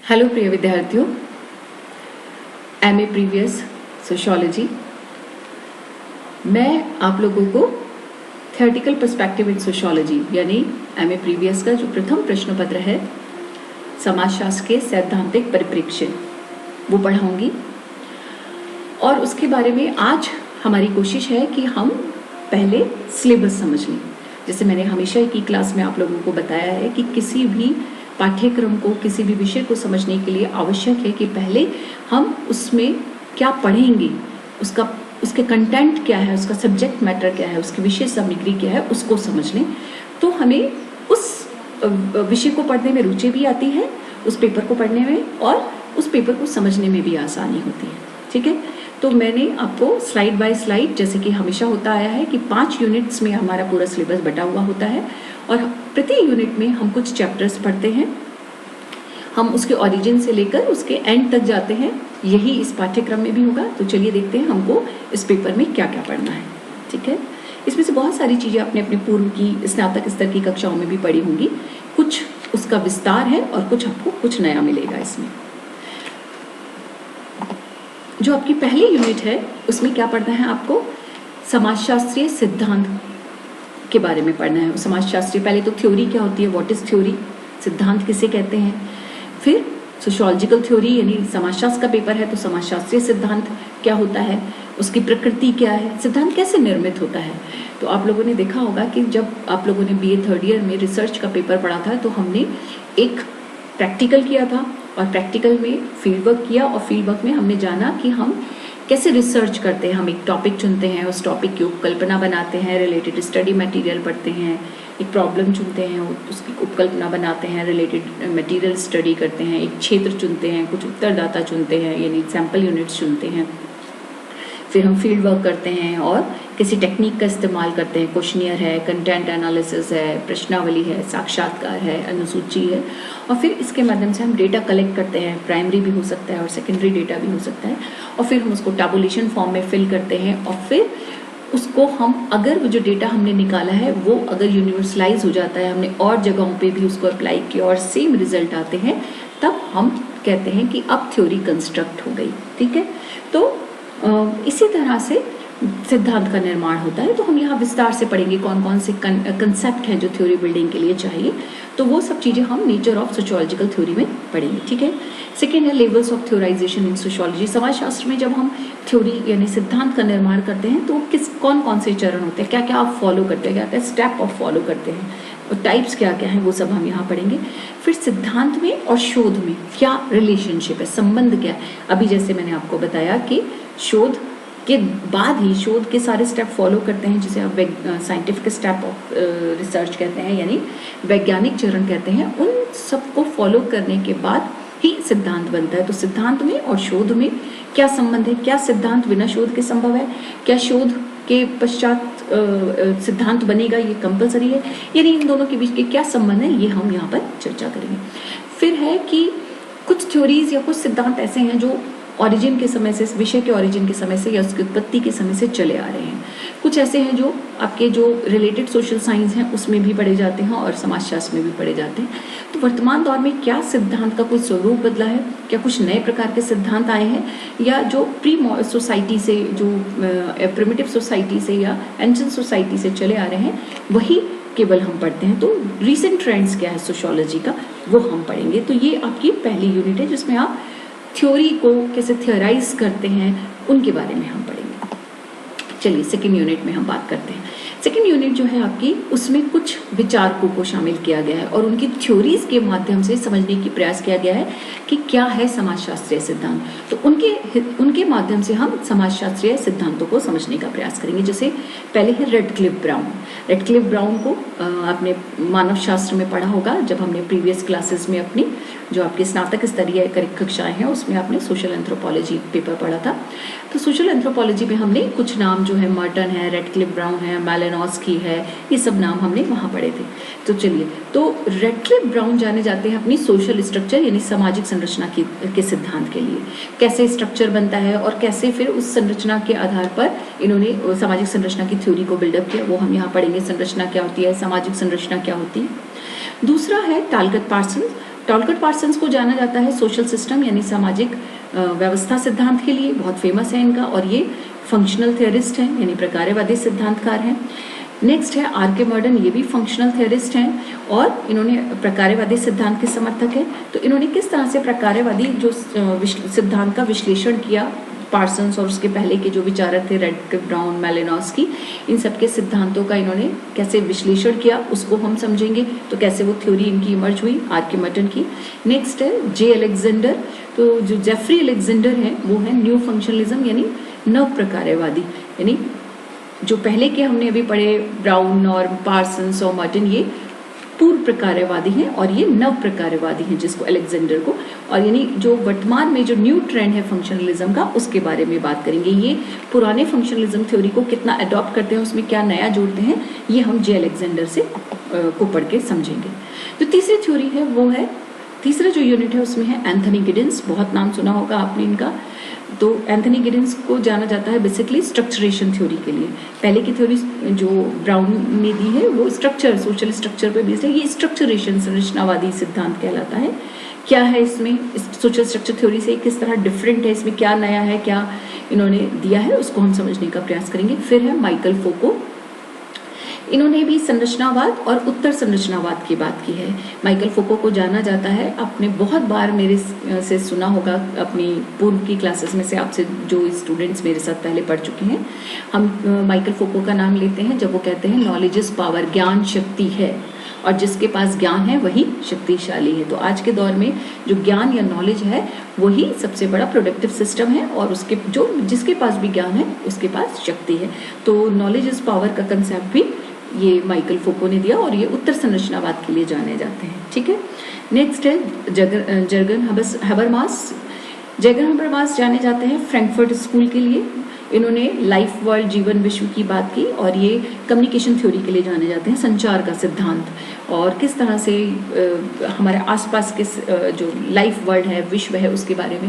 Hello प्रिय विद्यार्थियों, MA previous sociology. मैं आप लोगों को थियोरेटिकल पर्सपेक्टिव इन सोशियोलॉजी यानी एमए प्रीवियस का जो प्रथम प्रश्न पत्र है समाजशास्त्र के सैद्धांतिक परिप्रेक्ष्य वो पढ़ाऊंगी। और उसके बारे में आज हमारी कोशिश है कि हम पहले सिलेबस समझ लें। जैसे मैंने हमेशा की क्लास में आप लोगों को बताया है कि किसी भी पाठ्यक्रम को, किसी भी विषय को समझने के लिए आवश्यक है कि पहले हम उसमें क्या पढ़ेंगे, उसके कंटेंट क्या है, उसका सब्जेक्ट मैटर क्या है, उसकी विषय सामग्री क्या है, उसको समझ लें। तो हमें उस विषय को पढ़ने में रुचि भी आती है, उस पेपर को पढ़ने में, और उस पेपर को समझने में भी आसानी होती है। ठीक है, तो मैंने आपको स्लाइड बाय स्लाइड, जैसे कि हमेशा होता आया है कि 5 यूनिट्स में हमारा पूरा सिलेबस बटा हुआ होता है और प्रति यूनिट में हम कुछ चैप्टर्स पढ़ते हैं। हम उसके ओरिजिन से लेकर उसके एंड तक जाते हैं। यही इस पाठ्यक्रम में भी होगा। तो चलिए देखते हैं हमको इस पेपर में क्या क्या पढ़ना है। ठीक है, इसमें से बहुत सारी चीज़ें अपने अपने पूर्व की स्नातक स्तर की कक्षाओं में भी पढ़ी होंगी। कुछ उसका विस्तार है और आपको कुछ नया मिलेगा इसमें। जो आपकी पहली यूनिट है उसमें क्या पढ़ना है आपको? समाजशास्त्रीय सिद्धांत के बारे में पढ़ना है। समाजशास्त्रीय, पहले तो थ्योरी क्या होती है, व्हाट इज थ्योरी, सिद्धांत किसे कहते हैं। फिर सोशियोलॉजिकल थ्योरी यानी समाजशास्त्र का पेपर है तो समाजशास्त्रीय सिद्धांत क्या होता है, उसकी प्रकृति क्या है, सिद्धांत कैसे निर्मित होता है। तो आप लोगों ने देखा होगा कि जब आप लोगों ने बीए थर्ड ईयर में रिसर्च का पेपर पढ़ा था तो हमने एक प्रैक्टिकल किया था और प्रैक्टिकल में फील्ड वर्क किया और फील्ड वर्क में हमने जाना कि हम कैसे रिसर्च करते हैं। हम एक टॉपिक चुनते हैं, उस टॉपिक की उपकल्पना बनाते हैं, रिलेटेड स्टडी मटेरियल पढ़ते हैं, एक प्रॉब्लम चुनते हैं, उसकी उपकल्पना बनाते हैं, रिलेटेड मटेरियल स्टडी करते हैं, एक क्षेत्र चुनते हैं, कुछ उत्तरदाता चुनते हैं यानी सैम्पल यूनिट्स चुनते हैं। फिर हम फील्ड वर्क करते हैं और किसी टेक्निक का इस्तेमाल करते हैं। क्वेश्चनियर है, कंटेंट एनालिसिस है, प्रश्नावली है, साक्षात्कार है, अनुसूची है, और फिर इसके माध्यम से हम डेटा कलेक्ट करते हैं। प्राइमरी भी हो सकता है और सेकेंडरी डेटा भी हो सकता है, और फिर हम उसको टैबुलेशन फॉर्म में फिल करते हैं। और फिर उसको हम, अगर वो जो डेटा हमने निकाला है वो अगर यूनिवर्सलाइज हो जाता है, हमने और जगहों पे भी उसको अप्लाई किया और सेम रिजल्ट आते हैं, तब हम कहते हैं कि अब थ्योरी कंस्ट्रक्ट हो गई। ठीक है, तो इसी तरह से सिद्धांत का निर्माण होता है। तो हम यहाँ विस्तार से पढ़ेंगे कौन कौन से कंसेप्ट हैं जो थ्योरी बिल्डिंग के लिए चाहिए। तो वो सब चीज़ें हम नेचर ऑफ सोशियोलॉजिकल थ्योरी में पढ़ेंगे। ठीक है, सेकेंड है लेवल्स ऑफ थ्योराइजेशन इन सोशियोलॉजी। समाजशास्त्र में जब हम थ्योरी यानी सिद्धांत का निर्माण करते हैं तो कौन कौन से चरण होते हैं, क्या क्या आप फॉलो करते हैं, क्या क्या स्टेप आप फॉलो करते हैं, और टाइप्स क्या क्या हैं, वो सब हम यहाँ पढ़ेंगे। फिर सिद्धांत में और शोध में क्या रिलेशनशिप है, संबंध क्या है। अभी जैसे मैंने आपको बताया कि शोध के बाद ही शोध के सारे स्टेप फॉलो करते हैं, जिसे आप साइंटिफिक स्टेप ऑफ रिसर्च कहते हैं यानी वैज्ञानिक चरण कहते हैं। उन सबको फॉलो करने के बाद ही सिद्धांत बनता है। तो सिद्धांत में और शोध में क्या संबंध है, क्या सिद्धांत बिना शोध के संभव है, क्या शोध के पश्चात सिद्धांत बनेगा, ये कंपलसरी है, यानी इन दोनों के बीच के क्या संबंध है, ये हम यहाँ पर चर्चा करेंगे। फिर है कि कुछ थ्योरीज या कुछ सिद्धांत ऐसे हैं जो ओरिजिन के समय से, विषय के ओरिजिन के समय से या उसकी उत्पत्ति के समय से चले आ रहे हैं। कुछ ऐसे हैं जो आपके जो रिलेटेड सोशल साइंस हैं उसमें भी पढ़े जाते हैं और समाजशास्त्र में भी पढ़े जाते हैं। तो वर्तमान दौर में क्या सिद्धांत का कोई स्वरूप बदला है, क्या कुछ नए प्रकार के सिद्धांत आए हैं, या जो प्री सोसाइटी से, जो प्रिमिटिव सोसाइटी से या एंशिएंट सोसाइटी से चले आ रहे हैं, वही केवल हम पढ़ते हैं। तो रिसेंट ट्रेंड्स क्या है सोशियोलॉजी का, वो हम पढ़ेंगे। तो ये आपकी पहली यूनिट है जिसमें आप थ्योरी को कैसे थियोराइज करते हैं उनके बारे में हम पढ़ेंगे। चलिए सेकेंड यूनिट में हम बात करते हैं। सेकेंड यूनिट जो है आपकी, उसमें कुछ विचारकों को शामिल किया गया है और उनकी थ्योरीज के माध्यम से समझने की प्रयास किया गया है कि क्या है समाजशास्त्रीय सिद्धांत। तो उनके माध्यम से हम समाजशास्त्रीय सिद्धांतों को समझने का प्रयास करेंगे। जैसे पहले है रेडक्लिफ ब्राउन। रेडक्लिफ ब्राउन को आपने मानव शास्त्र में पढ़ा होगा, जब हमने प्रीवियस क्लासेस में अपनी जो आपके स्नातक स्तरीय कक्षाएं हैं उसमें आपने सोशल एंथ्रोपोलॉजी पेपर पढ़ा था। तो सोशल एंथ्रोपोलॉजी में हमने कुछ नाम जो है, मर्टन है, रेडक्लिफ ब्राउन है, मैलिनोव्स्की है, ये सब नाम हमने वहाँ पढ़े थे। तो चलिए, तो रेडक्लिफ ब्राउन जाने जाते हैं अपनी सोशल स्ट्रक्चर यानी सामाजिक संरचना के सिद्धांत के लिए। कैसे स्ट्रक्चर बनता है और कैसे फिर उस संरचना के आधार पर इन्होंने सामाजिक संरचना की थ्योरी को बिल्डअप किया, वो हम यहाँ पढ़ेंगे। संरचना क्या होती है, सामाजिक संरचना क्या होती है। दूसरा है टालकट पार्सन्स। टॉलकट पार्सन्स को जाना जाता है सोशल सिस्टम यानी सामाजिक व्यवस्था सिद्धांत के लिए, बहुत फेमस है इनका, और ये फंक्शनल थियरिस्ट हैं यानी प्रकार्यवादी सिद्धांतकार हैं। नेक्स्ट है आर.के. मॉडर्न, ये भी फंक्शनल थियरिस्ट हैं और इन्होंने प्रकार्यवादी सिद्धांत के समर्थक हैं। तो इन्होंने किस तरह से प्रकार्यवादी जो सिद्धांत का विश्लेषण किया, पार्सन्स और उसके पहले के जो विचारक थे रेडक्लिफ, ब्राउन, मैलिनोस्की, इन सबके सिद्धांतों का इन्होंने कैसे विश्लेषण किया उसको हम समझेंगे। तो कैसे वो थ्योरी इनकी इमर्ज हुई आर.के. मॉडर्न की। नेक्स्ट है जे. अलेक्जेंडर, तो जो जेफरी अलेक्जेंडर है वो है न्यू फंक्शनलिज्म यानी नव प्रकार्यवादी, यानी जो पहले के हमने अभी पढ़े ब्राउन और पार्सन्स और मॉडर्न, ये पूर्व प्रकार्यवादी हैं और ये नव प्रकार्यवादी हैं जिसको अलेक्जेंडर को, और यानी जो वर्तमान में जो न्यू ट्रेंड है फंक्शनलिज्म का उसके बारे में बात करेंगे। ये पुराने फंक्शनलिज्म थ्योरी को कितना अडॉप्ट करते हैं, उसमें क्या नया जोड़ते हैं, ये हम जे. अलेक्जेंडर से को पढ़ के समझेंगे। जो तीसरी थ्योरी है वो है, तीसरा जो यूनिट है उसमें है एंथनी गिडेंस, बहुत नाम सुना होगा आपने इनका। तो एंथनी गिडेंस को जाना जाता है बेसिकली स्ट्रक्चरेशन थ्योरी के लिए। पहले की थ्योरी जो ब्राउन ने दी है वो स्ट्रक्चर, सोशल स्ट्रक्चर पे बेस्ड है, ये स्ट्रक्चरेशन संरचनावादी सिद्धांत कहलाता है। क्या है इसमें, इस सोशल स्ट्रक्चर थ्योरी से किस तरह डिफरेंट है, इसमें क्या नया है, क्या इन्होंने दिया है, उसको हम समझने का प्रयास करेंगे। फिर है माइकल फोको, इन्होंने भी संरचनावाद और उत्तर संरचनावाद की बात की है। माइकल फोको को जाना जाता है, आपने बहुत बार मेरे से सुना होगा अपनी पूर्व की क्लासेस में से, आपसे जो स्टूडेंट्स मेरे साथ पहले पढ़ चुके हैं। हम माइकल फोको का नाम लेते हैं जब वो कहते हैं नॉलेज इज पावर, ज्ञान शक्ति है और जिसके पास ज्ञान है वही शक्तिशाली है। तो आज के दौर में जो ज्ञान या नॉलेज है वही सबसे बड़ा प्रोडक्टिव सिस्टम है और उसके जो जिसके पास भी ज्ञान है उसके पास शक्ति है। तो नॉलेज इज पावर का कंसेप्ट भी ये माइकल फोको ने दिया और ये उत्तर संरचनावाद के लिए जाने जाते हैं। ठीक है, नेक्स्ट है जर्गन हबरमास। जर्गन हबरमास जाने जाते हैं फ्रैंकफर्ट स्कूल के लिए। इन्होंने लाइफ, वर्ल्ड, जीवन, विश्व की बात की और ये कम्युनिकेशन थ्योरी के लिए जाने जाते हैं, संचार का सिद्धांत और किस तरह से हमारे आसपास के जो लाइफ, वर्ल्ड है, विश्व है, उसके बारे में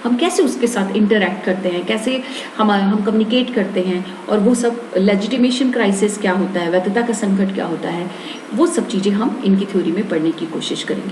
हम कैसे उसके साथ इंटरैक्ट करते हैं, कैसे हम कम्युनिकेट करते हैं और वो सब लेजिटिमेशन क्राइसिस क्या होता है, वैधता का संकट क्या होता है, वो सब चीज़ें हम इनकी थ्योरी में पढ़ने की कोशिश करेंगे।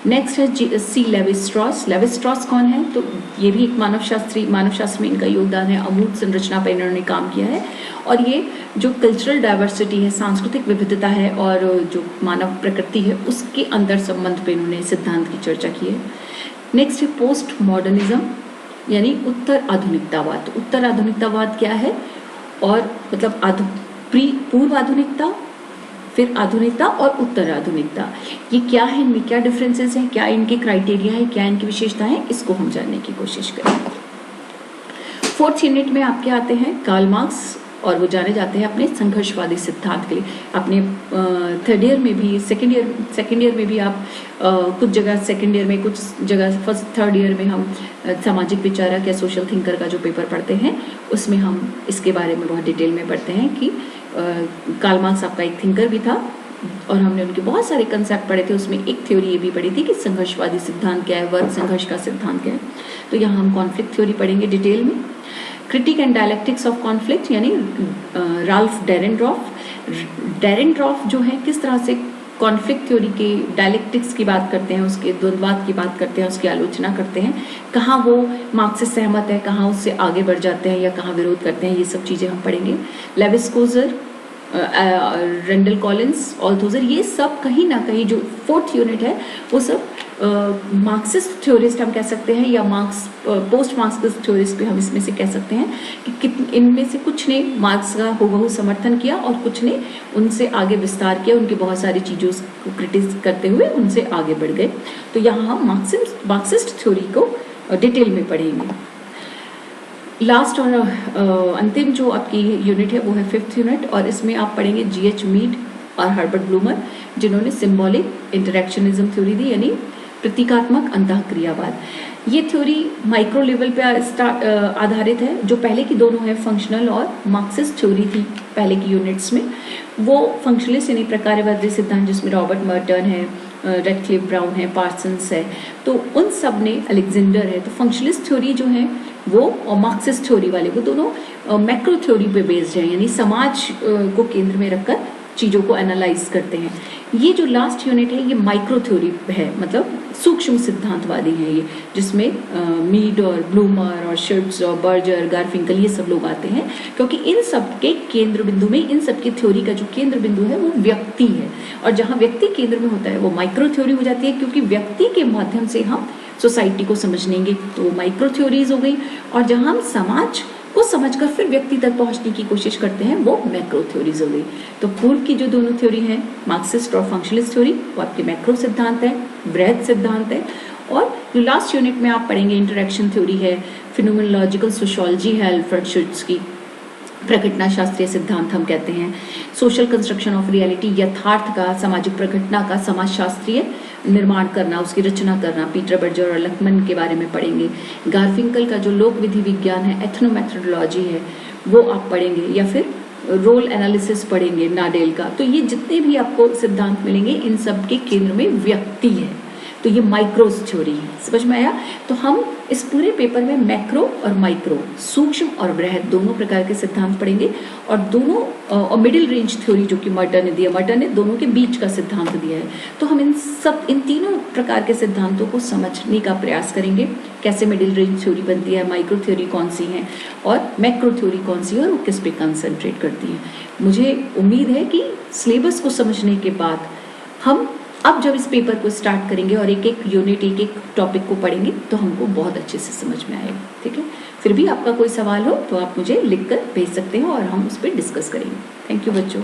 नेक्स्ट है C. Levi Strauss. Levi Strauss कौन है? तो ये भी एक मानवशास्त्र में इनका योगदान है। अमूर्त संरचना पर इन्होंने काम किया है और ये जो कल्चरल डाइवर्सिटी है, सांस्कृतिक विविधता है और जो मानव प्रकृति है उसके अंदर संबंध पे इन्होंने सिद्धांत की चर्चा की है। नेक्स्ट है पोस्ट मॉडर्निज्म यानी उत्तर आधुनिकतावाद। तो उत्तर आधुनिकतावाद क्या है और मतलब पूर्व आधुनिकता, फिर आधुनिकता और उत्तर आधुनिकता, ये क्या है, इनमें क्या डिफरेंसेस हैं, क्या इनके क्राइटेरिया है, क्या इनकी विशेषता है, इसको हम जानने की कोशिश करेंगे। फोर्थ यूनिट में आपके आते हैं कार्ल मार्क्स और वो जाने जाते हैं अपने संघर्षवादी सिद्धांत के लिए। अपने थर्ड ईयर में भी, सेकेंड ईयर में भी आप कुछ जगह सेकेंड ईयर में, कुछ जगह फर्स्ट थर्ड ईयर में हम सामाजिक विचारक या सोशल थिंकर का जो पेपर पढ़ते हैं उसमें हम इसके बारे में बहुत डिटेल में पढ़ते हैं कि कार्ल मार्क्स आपका एक थिंकर भी था और हमने उनके बहुत सारे कंसेप्ट पढ़े थे। उसमें एक थ्योरी ये भी पढ़ी थी कि संघर्षवादी सिद्धांत क्या है, वर्ग संघर्ष का सिद्धांत क्या है। तो यहाँ हम कॉन्फ्लिक्ट थ्योरी पढ़ेंगे डिटेल में। Critic and dialectics of conflict यानी राल्फ डेरेनड्रॉफ जो है किस तरह से कॉन्फ्लिक्ट थ्योरी के डायलेक्टिक्स की बात करते हैं, उसके द्वंद्वाद की बात करते हैं, उसकी आलोचना करते हैं, कहाँ वो मार्क्स से सहमत है, कहाँ उससे आगे बढ़ जाते हैं या कहाँ विरोध करते हैं, ये सब चीज़ें हम पढ़ेंगे। लेविस कोजर, रेंडल कॉलिंस, ऑल्थोजर, ये सब कहीं ना कहीं जो फोर्थ यूनिट है वो सब मार्क्सिस्ट थ्योरिस्ट हम कह सकते हैं या पोस्ट मार्क्सिस्ट थ्योरिस्ट भी हम इसमें से कह सकते हैं कि इनमें से कुछ ने मार्क्स का हूबहू समर्थन किया और कुछ ने उनसे आगे विस्तार किया, उनकी बहुत सारी चीज़ों को क्रिटिस करते हुए उनसे आगे बढ़ गए। तो यहाँ हम मार्क्सिस्ट थ्योरी को डिटेल में पढ़ेंगे। लास्ट और अंतिम जो आपकी यूनिट है वो है फिफ्थ यूनिट और इसमें आप पढ़ेंगे G.H. मीड और हर्बर्ट ब्लूमर जिन्होंने सिंबॉलिक इंटरेक्शनिज्म थ्योरी दी यानी प्रतीकात्मक अंतःक्रियावाद। ये थ्योरी माइक्रो लेवल पे आधारित है। जो पहले की दोनों है फंक्शनल और मार्क्सिस्ट थ्योरी थी पहले की यूनिट्स में, वो फंक्शनलिस्ट यानी प्रकार्यवादी सिद्धांत जिसमें रॉबर्ट मर्टन है, रेडक्लिफ, ब्राउन है, पार्सन्स है, तो उन सब ने, अलेक्जेंडर है, तो फंक्शनलिस्ट थ्योरी जो है वो और मार्क्सिस्ट थ्योरी वाले वो दोनों मैक्रो थ्योरी पे बेस्ड है यानी समाज को केंद्र में रखकर चीज़ों को एनालाइज करते हैं। ये जो लास्ट यूनिट है ये माइक्रो थ्योरी है, मतलब सूक्ष्म सिद्धांतवादी है ये, जिसमें मीड और ब्लूमर और शिट्ज और बर्जर, गारफिंकल, ये सब लोग आते हैं, क्योंकि इन सब के केंद्र बिंदु में, इन सब की थ्योरी का जो केंद्र बिंदु है वो व्यक्ति है, और जहाँ व्यक्ति केंद्र में होता है वो माइक्रो थ्योरी हो जाती है, क्योंकि व्यक्ति के माध्यम से हम सोसाइटी को समझेंगे तो वो माइक्रो थ्योरीज हो गई, और जहाँ हम समाज को समझकर फिर व्यक्ति तक पहुंचने की कोशिश करते हैं वो मैक्रो थ्योरीज हो गई। तो पूर्व की जो दोनों थ्योरी हैं, मार्क्सिस्ट और फंक्शनलिस्ट थ्योरी, वो आपके मैक्रो सिद्धांत है, वृहद सिद्धांत है। और जो लास्ट यूनिट में आप पढ़ेंगे इंटरेक्शन थ्योरी है, फिनोमेनोलॉजिकल सोशियोलॉजी है अल्फ्रेड शिट्ज की, प्रघटना शास्त्रीय सिद्धांत हम कहते हैं, सोशल कंस्ट्रक्शन ऑफ रियलिटी, यथार्थ का, सामाजिक प्रघटना का समाज शास्त्रीय निर्माण करना, उसकी रचना करना, पीटर बर्जर और लकमन के बारे में पढ़ेंगे। गारफिंकल का जो लोक विधि विज्ञान है, एथनोमेथोडोलॉजी है, वो आप पढ़ेंगे, या फिर रोल एनालिसिस पढ़ेंगे नाडेल का। तो ये जितने भी आपको सिद्धांत मिलेंगे इन सब के केंद्र में व्यक्ति है, तो ये माइक्रो थ्योरी है। समझ में आया? तो हम इस पूरे पेपर में मैक्रो और माइक्रो, सूक्ष्म और वृहद, दोनों प्रकार के सिद्धांत पढ़ेंगे, और दोनों और मिडिल रेंज थ्योरी जो कि मर्टर ने दिया, मर्टर ने दोनों के बीच का सिद्धांत दिया है। तो हम इन तीनों प्रकार के सिद्धांतों को समझने का प्रयास करेंगे, कैसे मिडिल रेंज थ्योरी बनती है, माइक्रो थ्योरी कौन सी है और मैक्रो थ्योरी कौन सी है, और वो किस पे कंसंट्रेट करती है। मुझे उम्मीद है कि सिलेबस को समझने के बाद हम अब जब इस पेपर को स्टार्ट करेंगे और एक एक यूनिट, एक एक टॉपिक को पढ़ेंगे, तो हमको बहुत अच्छे से समझ में आएगा। ठीक है? फिर भी आपका कोई सवाल हो तो आप मुझे लिखकर भेज सकते हो और हम उस पर डिस्कस करेंगे। थैंक यू बच्चों।